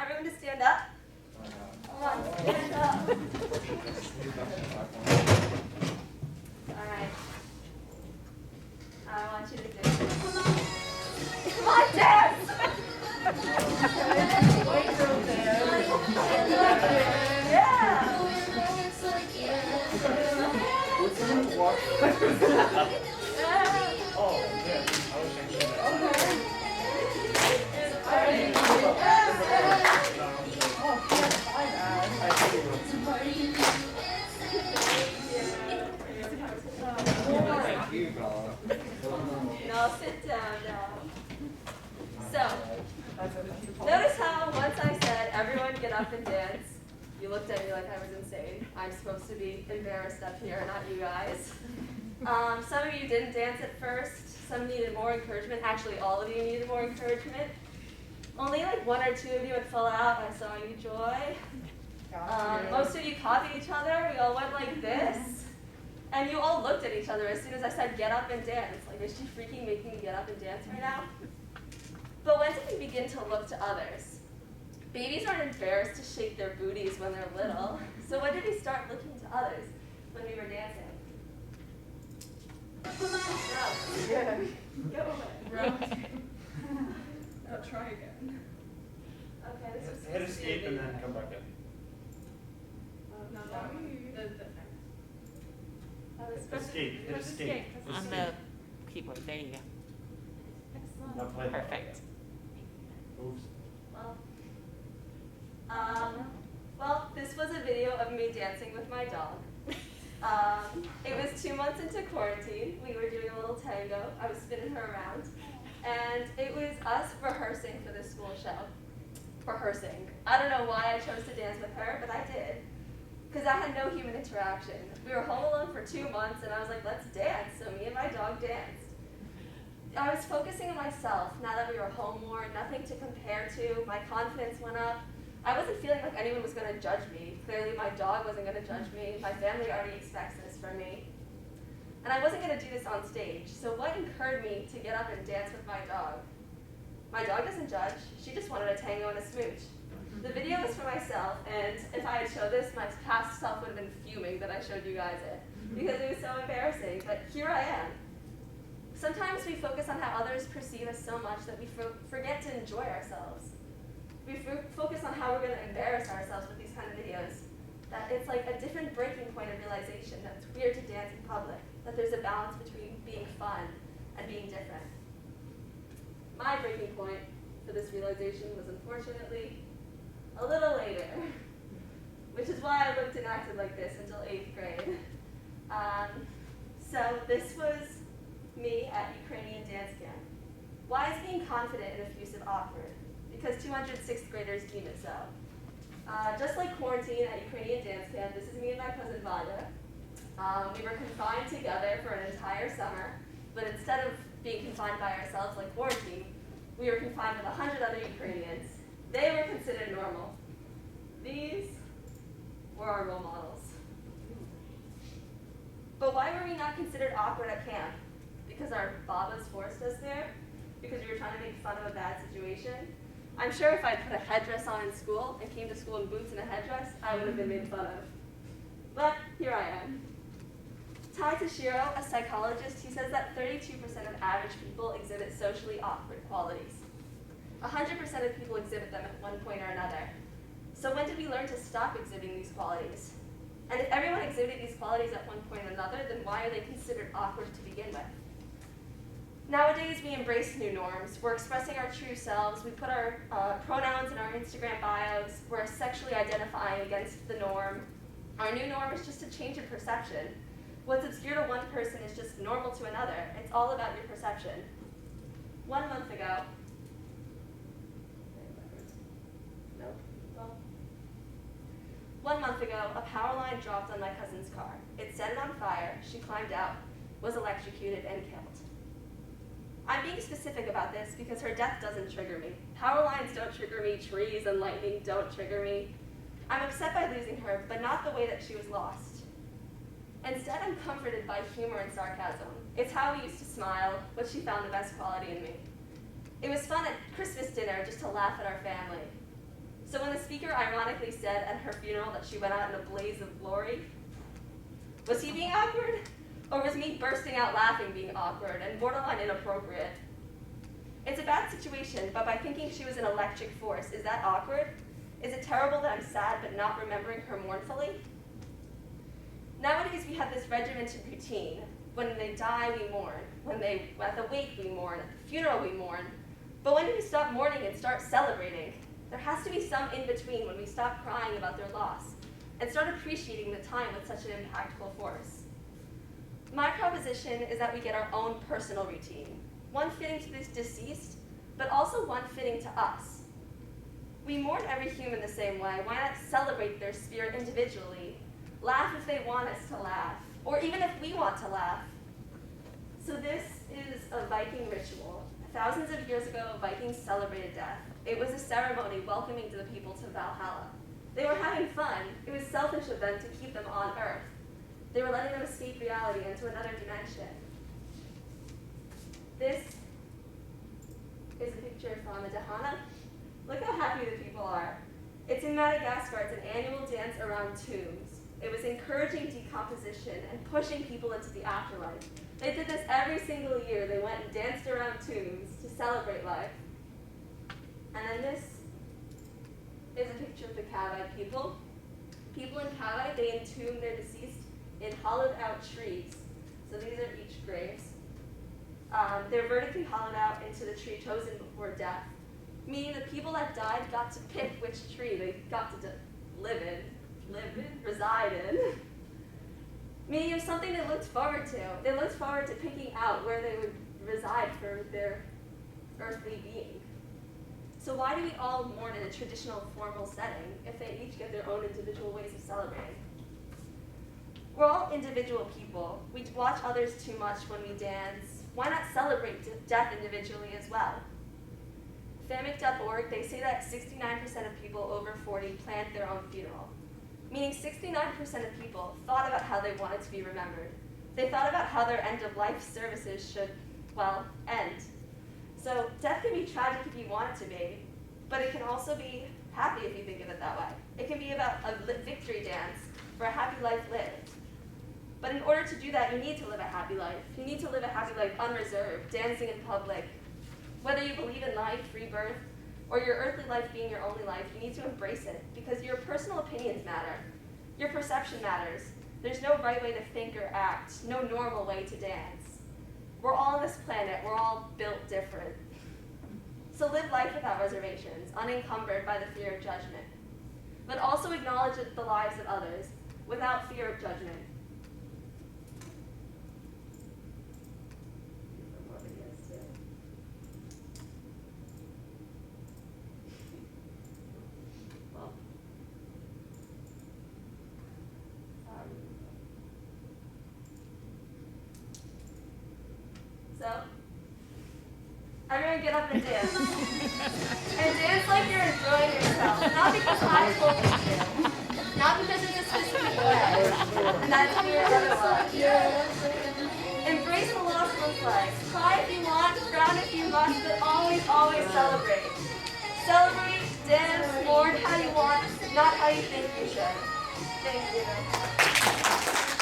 Everyone to stand up. Come on, stand up. All right. I want you to dance. Come on, dance! White girl dance. Yeah. Oh, yeah. I was thinking that. No, sit down now. So, notice how once I said, everyone get up and dance, you looked at me like I was insane. I'm supposed to be embarrassed up here, not you guys. Some of you didn't dance at first. Some needed more encouragement. Actually, all of you needed more encouragement. Only like one or two of you would fall out. I saw you, Joy. Most of you copied each other. We all went like this. And you all looked at each other as soon as I said, get up and dance. Like, is she freaking making me get up and dance right now? But when did we begin to look to others? Babies aren't embarrassed to shake their booties when they're little. So when did we start looking to others when we were dancing? Yeah. Go away. No, try again. Okay, this is Hit escape and then come back in. No, that one. Escape. Hit escape. On the keyboard, there you go. Now play that. Perfect. Oops. Well, this was a video of me dancing with my dog. It was 2 months into quarantine. We were doing a little tango. I was spinning her around. And it was us rehearsing for this school show. Rehearsing. I don't know why I chose to dance with her, but I did. Because I had no human interaction. We were home alone for 2 months, and I was like, let's dance. So me and my dog danced. I was focusing on myself. Now that we were home more, nothing to compare to. My confidence went up. I wasn't feeling like anyone was going to judge me. Clearly, my dog wasn't going to judge me. My family already expects this from me. And I wasn't going to do this on stage. So what encouraged me to get up and dance with my dog? My dog doesn't judge. She just wanted a tango and a smooch. The video was for myself, and if I had showed this, my past self would have been fuming that I showed you guys it, because it was so embarrassing, but here I am. Sometimes we focus on how others perceive us so much that we forget to enjoy ourselves. We focus on how we're going to embarrass ourselves with these kind of videos. That it's like a different breaking point of realization that it's weird to dance in public, that there's a balance between being fun and being different. My breaking point for this realization was unfortunately a little later, which is why I looked and acted like this until 8th grade. So this was me at Ukrainian dance camp. Why is being confident and effusive awkward? Because 200 6th graders deem it so. Just like quarantine at Ukrainian dance camp, this is me and my cousin Vanya. We were confined together for an entire summer, but instead of being confined by ourselves like quarantine, we were confined with 100 other Ukrainians. They were considered normal. These were our role models. But why were we not considered awkward at camp? Because our babas forced us there? Because we were trying to make fun of a bad situation? I'm sure if I put a headdress on in school and came to school in boots and a headdress, I would have been made fun of. But here I am. Tai Tashiro, a psychologist, he says that 32% of average people exhibit socially awkward qualities. 100% of people exhibit them at one point or another. So when did we learn to stop exhibiting these qualities? And if everyone exhibited these qualities at one point or another, then why are they considered awkward to begin with? Nowadays, we embrace new norms. We're expressing our true selves. We put our pronouns in our Instagram bios. We're sexually identifying against the norm. Our new norm is just a change in perception. What's obscure to one person is just normal to another. It's all about your perception. 1 month ago, nope. Well, 1 month ago, a power line dropped on my cousin's car. It set it on fire. She climbed out, was electrocuted, and killed. I'm being specific about this because her death doesn't trigger me. Power lines don't trigger me. Trees and lightning don't trigger me. I'm upset by losing her, but not the way that she was lost. Instead, I'm comforted by humor and sarcasm. It's how we used to smile, what she found the best quality in me. It was fun at Christmas dinner just to laugh at our family. So when the speaker ironically said at her funeral that she went out in a blaze of glory, was he being awkward? Or was me bursting out laughing being awkward and borderline inappropriate? It's a bad situation, but by thinking she was an electric force, is that awkward? Is it terrible that I'm sad but not remembering her mournfully? Nowadays we have this regimented routine. When they die, we mourn. At the wake, we mourn. At the funeral, we mourn. But when do we stop mourning and start celebrating? There has to be some in-between when we stop crying about their loss and start appreciating the time with such an impactful force. My proposition is that we get our own personal routine, one fitting to this deceased, but also one fitting to us. We mourn every human the same way. Why not celebrate their spirit individually? Laugh if they want us to laugh, or even if we want to laugh. So this is a Viking ritual. Thousands of years ago, Vikings celebrated death. It was a ceremony welcoming the people to Valhalla. They were having fun. It was selfish of them to keep them on Earth. They were letting them escape reality into another dimension. This is a picture from a Dahana. Look how happy the people are. It's in Madagascar. It's an annual dance around tombs. It was encouraging decomposition and pushing people into the afterlife. They did this every single year. They went and danced around tombs to celebrate life. And then this is a picture of the Kavai people. People in Kavai, they entomb their deceased in hollowed out trees. So these are each graves. They're vertically hollowed out into the tree chosen before death, meaning the people that died got to pick which tree they got to reside in. Meaning it was something they looked forward to. They looked forward to picking out where they would reside for their earthly being. So why do we all mourn in a traditional formal setting if they each get their own individual ways of celebrating? We're all individual people. We watch others too much when we dance. Why not celebrate death individually as well? FAMIC.org, they say that 69% of people over 40 planned their own funeral. Meaning 69% of people thought about how they wanted to be remembered. They thought about how their end-of-life services should, well, end. So death can be tragic if you want it to be, but it can also be happy if you think of it that way. It can be about a victory dance for a happy life lived. But in order to do that, you need to live a happy life. You need to live a happy life unreserved, dancing in public. Whether you believe in life, rebirth, or your earthly life being your only life, you need to embrace it because your personal opinions matter. Your perception matters. There's no right way to think or act, no normal way to dance. We're all on this planet. We're all built different. So live life without reservations, unencumbered by the fear of judgment. But also acknowledge the lives of others without fear of judgment. So, everyone get up and dance. And dance like you're enjoying yourself. Not because I told you to. Not because it's a specific way. And that's weird otherwise. Embrace the loss of life. Cry if you want, frown if you must, but always, always celebrate. Celebrate, dance, mourn how you want, not how you think you should. Thank you.